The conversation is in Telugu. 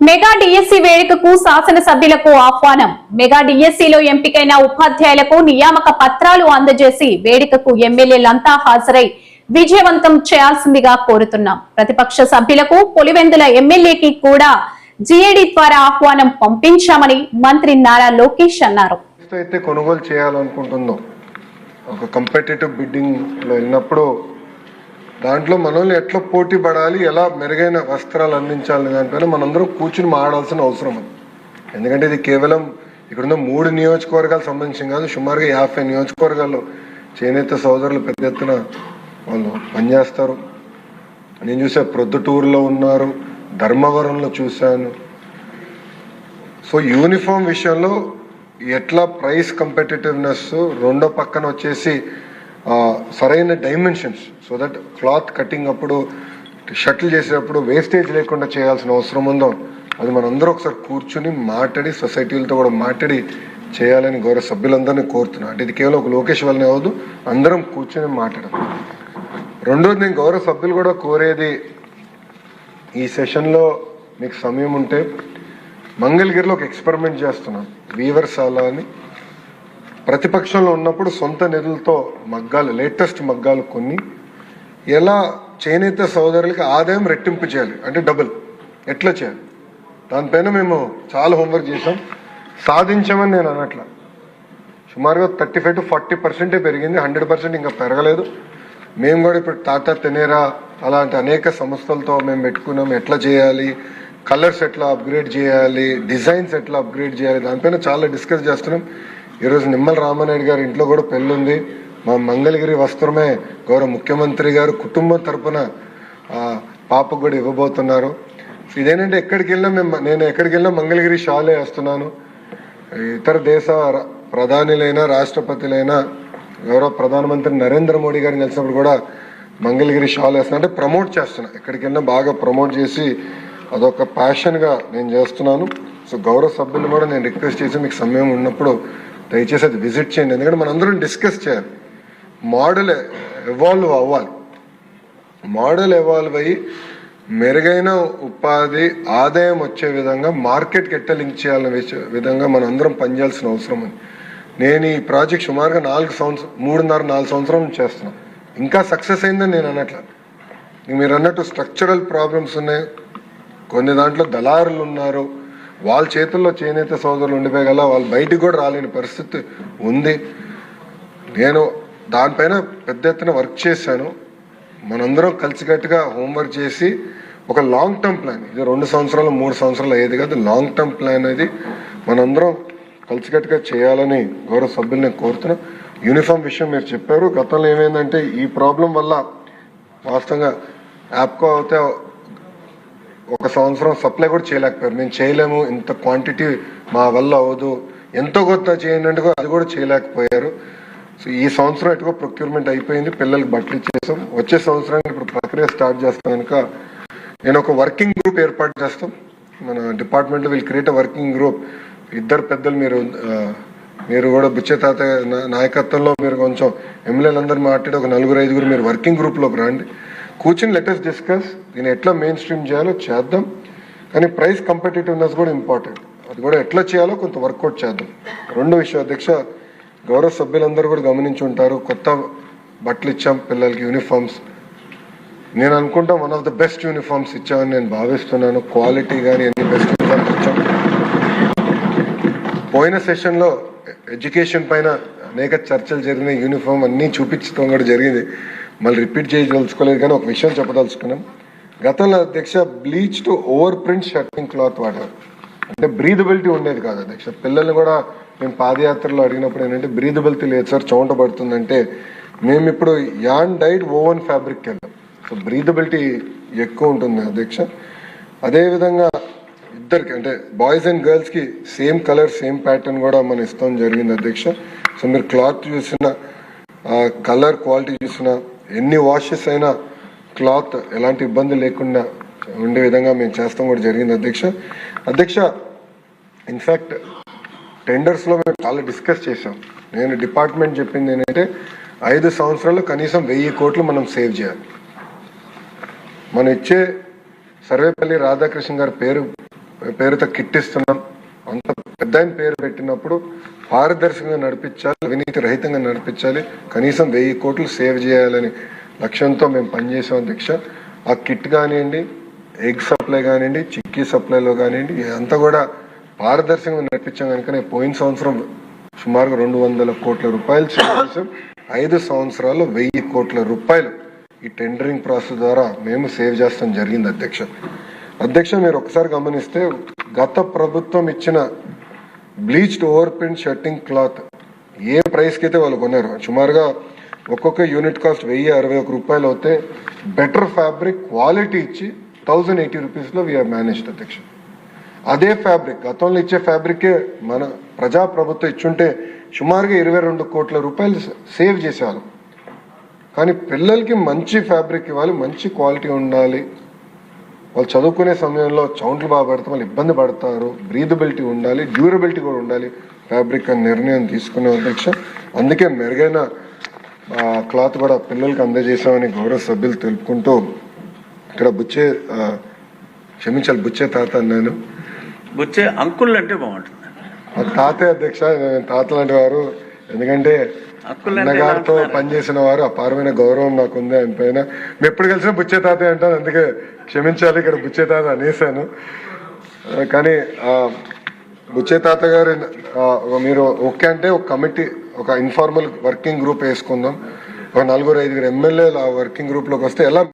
మెగా డిఎస్సి వేడుకకు శాసనసభ్యులకు ఆహ్వానం. మెగా డిఎస్సిలో ఎంపికైన ఉపాధ్యాయులకు నియామక పత్రాలు అందజేసి వేడుకకు ఎమ్మెల్యేలంతా హాజరై విజయవంతం చేయాల్సిందిగా కోరుతున్నాం. ప్రతిపక్ష సభ్యులకు పులివెందుల ఎమ్మెల్యేకి కూడా జిఏడి ద్వారా ఆహ్వానం పంపించామని మంత్రి నారా లోకేష్ అన్నారు. అయితే కొనుగోలు చేయాలనుకుంటుందో ఒక కాంపిటీటివ్ బిడ్డింగ్ లో వెళ్ళినప్పుడు దాంట్లో మనల్ని ఎట్లా పోటీ పడాలి, ఎలా మెరుగైన వస్త్రాలు అందించాలి దానిపైన మనందరం కూర్చుని మాట్లాడాల్సిన అవసరం ఉంది. ఎందుకంటే ఇది కేవలం ఇక్కడున్న 3 నియోజకవర్గాలకు సంబంధించి కాదు, సుమారుగా 50 నియోజకవర్గాల్లో చేనేత సోదరులు పెద్ద ఎత్తున వాళ్ళు పనిచేస్తారు. నేను చూసా, ప్రొద్దుటూరులో ఉన్నారు, ధర్మవరంలో చూశాను. సో యూనిఫామ్ విషయంలో ఎట్లా ప్రైస్ కంపిటేటివ్నెస్, రెండో పక్కన వచ్చేసి సరైన dimensions, so that cloth cutting అప్పుడు షటిల్ చేసేటప్పుడు వేస్టేజ్ లేకుండా చేయాల్సిన అవసరం ఉందో అది మనందరూ ఒకసారి కూర్చుని మాట్లాడి సొసైటీలతో కూడా మాట్లాడి చేయాలని గౌరవ సభ్యులందరినీ కోరుతున్నాను. అంటే ఇది కేవలం ఒక లోకేష్ వల్లనే అవ్వదు, అందరం కూర్చుని మాట్లాడడం. రెండోది, నేను గౌరవ సభ్యులు కూడా కోరేది, ఈ సెషన్లో మీకు సమయం ఉంటే మంగళగిరిలో ఒక ఎక్స్పెరిమెంట్ చేస్తున్నాను. వీవర్శాల అని ప్రతిపక్షంలో ఉన్నప్పుడు సొంత నిధులతో మగ్గాలు, లేటెస్ట్ మగ్గాలు కొన్ని ఎలా చేనేత సోదరులకి ఆదాయం రెట్టింపు చేయాలి, అంటే డబుల్ ఎట్లా చేయాలి, దానిపైన మేము చాలా హోంవర్క్ చేసాం. సాధించామని నేను అనట్లా, సుమారుగా 35 to 40% పెరిగింది, 100% ఇంకా పెరగలేదు. మేము కూడా ఇప్పుడు టాటా తెనేరా అలాంటి అనేక సంస్థలతో మేము పెట్టుకున్నాం. ఎట్లా చేయాలి, కలర్స్ ఎట్లా అప్గ్రేడ్ చేయాలి, డిజైన్స్ ఎట్లా అప్గ్రేడ్ చేయాలి, దానిపైన చాలా డిస్కస్ చేస్తున్నాం. ఈరోజు నిమ్మల రామానాయుడు గారి ఇంట్లో కూడా పెళ్ళుంది. మా మంగళగిరి వస్త్రమే గౌరవ ముఖ్యమంత్రి గారు కుటుంబం తరపున పాపకు కూడా ఇవ్వబోతున్నారు. ఇదేంటంటే నేను ఎక్కడికి వెళ్ళినా మంగళగిరి షాలే వేస్తున్నాను. ఇతర దేశ ప్రధానులైనా రాష్ట్రపతులైనా గౌరవ ప్రధానమంత్రి నరేంద్ర మోడీ గారిని కలిసినప్పుడు కూడా మంగళగిరి షాల్ వేస్తున్నా, అంటే ప్రమోట్ చేస్తున్నా. ఎక్కడికి వెళ్ళినా బాగా ప్రమోట్ చేసి అదొక ప్యాషన్గా నేను చేస్తున్నాను. సో గౌరవ సభ్యులు కూడా నేను రిక్వెస్ట్ చేసి మీకు సమయం ఉన్నప్పుడు దయచేసి అది విజిట్ చేయండి. ఎందుకంటే మనందరం డిస్కస్ చేయాలి. మోడల్ ఎవాల్వ్ అవ్వాలి. మోడల్ ఎవాల్వ్ అయ్యి మెరుగైన ఉపాధి, ఆదాయం వచ్చే విధంగా మార్కెట్కి ఎట్లా లింక్ చేయాలనే విధంగా మనం అందరం పనిచేయాల్సిన అవసరం ఉంది. నేను ఈ ప్రాజెక్ట్ సుమారుగా 3.5-4 సంవత్సరం చేస్తున్నాను. ఇంకా సక్సెస్ అయిందని నేను అనట్లా. మీరు అన్నట్టు స్ట్రక్చరల్ ప్రాబ్లమ్స్ ఉన్నాయి, కొన్ని దాంట్లో దళారులు ఉన్నారు, వాళ్ళ చేతుల్లో చేనేత సోదరులు ఉండిపోయగల వాళ్ళు బయటికి కూడా రాలేని పరిస్థితి ఉంది. నేను దానిపైన పెద్ద ఎత్తున వర్క్ చేశాను. మనందరం కలిసికట్టుగా హోంవర్క్ చేసి ఒక లాంగ్ టర్మ్ ప్లాన్, ఇది 2 సంవత్సరాలు 3 సంవత్సరాలు అయ్యేది కాదు, లాంగ్ టర్మ్ ప్లాన్ అది మనందరం కలిసికట్టుగా చేయాలని గౌరవ సభ్యులు నేను కోరుతున్నా. యూనిఫామ్ విషయం మీరు చెప్పారు. గతంలో ఏమైందంటే ఈ ప్రాబ్లం వల్ల వాస్తవంగా యాప్కో అయితే 1 సంవత్సరం సప్లై కూడా చేయలేకపోయారు. మేము చేయలేము, ఇంత క్వాంటిటీ మా వల్ల అవ్వదు, ఎంతో కొత్త చేయండి అంటే అది కూడా చేయలేకపోయారు. సో ఈ సంవత్సరం ఎటుకో ప్రొక్యూర్మెంట్ అయిపోయింది, పిల్లలకి బట్టలు ఇచ్చేసాం. వచ్చే సంవత్సరానికి ఇప్పుడు ప్రక్రియ స్టార్ట్ చేస్తాం కనుక నేను ఒక వర్కింగ్ గ్రూప్ ఏర్పాటు చేస్తాం. మన డిపార్ట్మెంట్లో will create a working group. 2 పెద్దలు మీరు కూడా బుచ్చతాత నాయకత్వంలో మీరు కొంచెం ఎమ్మెల్యేలందరూ మాట్లాడి ఒక 4-5 మీరు వర్కింగ్ గ్రూప్లోకి రండి. కూర్చుని లెటెస్ట్ డిస్కస్, దీన్ని ఎట్లా మెయిన్ స్ట్రీమ్ చేయాలో చేద్దాం. కానీ ప్రైస్ కంపిటేటివ్నెస్ కూడా ఇంపార్టెంట్, అది కూడా ఎట్లా చేయాలో కొంత వర్కౌట్ చేద్దాం. 2 విషయం అధ్యక్ష, గౌరవ సభ్యులందరూ కూడా గమనించి ఉంటారు, కొత్త బట్టలు ఇచ్చాం పిల్లలకి, యూనిఫామ్స్. నేను అనుకుంటా one of the best uniforms ఇచ్చామని నేను భావిస్తున్నాను. క్వాలిటీ కానీ అన్ని బెస్ట్ యూనిఫామ్స్ ఇచ్చాం. పోయిన సెషన్లో ఎడ్యుకేషన్ పైన అనేక చర్చలు జరిగినాయి, యూనిఫామ్ అన్నీ చూపించడం కూడా జరిగింది. మళ్ళీ రిపీట్ చేయదలుచుకోలేదు, కానీ ఒక విషయం చెప్పదలుచుకున్నాం. గతంలో అధ్యక్ష bleach to over print shirting cloth వాడారు, అంటే బ్రీదబిలిటీ ఉండేది కాదు అధ్యక్ష. పిల్లల్ని కూడా మేము పాదయాత్రలో అడిగినప్పుడు ఏంటంటే బ్రీదబిలిటీ లేదు సార్, చెమట పడుతుందంటే మేము ఇప్పుడు యాన్ డైడ్ ఓవెన్ ఫ్యాబ్రిక్కి వెళ్ళాం. సో బ్రీదబిలిటీ ఎక్కువ ఉంటుంది అధ్యక్ష. అదేవిధంగా ఇద్దరికి అంటే బాయ్స్ అండ్ గర్ల్స్కి సేమ్ కలర్ సేమ్ ప్యాటర్న్ కూడా మనం ఇస్తాం జరిగింది అధ్యక్ష. సో మీరు క్లాత్ చూసిన, కలర్ క్వాలిటీ చూసిన, ఎన్ని వాషెస్ అయినా క్లాత్ ఎలాంటి ఇబ్బంది లేకుండా ఉండే విధంగా మేము చేస్తాం కూడా జరిగింది అధ్యక్ష. ఇన్ఫ్యాక్ట్ టెండర్స్లో మేము చాలా డిస్కస్ చేసాం. నేను డిపార్ట్మెంట్ చెప్పింది ఏంటంటే 5 సంవత్సరాల్లో కనీసం 1000 కోట్లు మనం సేవ్ చేయాలి. మనం ఇచ్చే సర్వేపల్లి రాధాకృష్ణ గారి పేరు పేరుతో కిట్ ఇస్తున్నాం. అంత పెద్ద ఆయన పేరు పెట్టినప్పుడు పారదర్శకంగా నడిపించాలి, అవినీతి రహితంగా నడిపించాలి, కనీసం 1000 కోట్లు సేవ్ చేయాలని లక్ష్యంతో మేము పనిచేసాం అధ్యక్ష. ఆ కిట్ కానివ్వండి, ఎగ్ సప్లై కానివ్వండి, చిక్కీ సప్లైలో కానివ్వండి, ఇదంతా కూడా పారదర్శకంగా నడిపించాం కనుక పోయిన సంవత్సరం సుమారుగా 200 కోట్ల రూపాయలు సేవ్ చేసాం. 5 సంవత్సరాల్లో 1000 కోట్ల రూపాయలు ఈ టెండరింగ్ ప్రాసెస్ ద్వారా మేము సేవ్ చేస్తాం జరిగింది అధ్యక్ష. మీరు ఒకసారి గమనిస్తే గత ప్రభుత్వం ఇచ్చిన bleached over print shirting cloth ఏ ప్రైస్కి అయితే వాళ్ళు కొన్నారు, సుమారుగా ఒక్కొక్క యూనిట్ కాస్ట్ 1061 రూపాయలు అవుతే బెటర్ ఫ్యాబ్రిక్ క్వాలిటీ ఇచ్చి 1080 రూపీస్లో వీఆర్ మేనేజ్డ్ అధ్యక్ష. అదే ఫ్యాబ్రిక్ గతంలో ఇచ్చే ఫ్యాబ్రికే మన ప్రజాప్రభుత్వం ఇచ్చుంటే సుమారుగా 22 కోట్ల రూపాయలు సేవ్ చేసేవాళ్ళం. కానీ పిల్లలకి మంచి ఫ్యాబ్రిక్ ఇవ్వాలి, మంచి క్వాలిటీ ఉండాలి, వాళ్ళు చదువుకునే సమయంలో చౌంట్లు బాగా పడితే వాళ్ళు ఇబ్బంది పడతారు, బ్రీదబిలిటీ ఉండాలి, డ్యూరబిలిటీ కూడా ఉండాలి ఫ్యాబ్రిక్ అని నిర్ణయం తీసుకునే అధ్యక్ష. అందుకే మెరుగైన క్లాత్ కూడా పిల్లలకి అందజేసామని గౌరవ సభ్యులు తెలుపుకుంటూ ఇక్కడ బుచ్చే తాత అన్నాను. బుచ్చే అంకుల్ అంటే బాగుంటుంది. తాతే అధ్యక్ష, తాత లాంటి వారు, ఎందుకంటే అన్నగారితో పనిచేసిన వారు, అపారమైన గౌరవం నాకు ఉంది ఆయన పైన. మేము ఎప్పుడు కలిసినా బుచ్చే తాతే అంటాను, అందుకే క్షమించాలి ఇక్కడ బుచ్చే తాత అనేసాను. కానీ బుచ్చే తాత గారు మీరు ఓకే అంటే ఒక కమిటీ, ఒక ఇన్ఫార్మల్ వర్కింగ్ గ్రూప్ వేసుకుందాం, ఒక 4-5 ఎమ్మెల్యేలు ఆ వర్కింగ్ గ్రూప్లోకి వస్తే ఎలా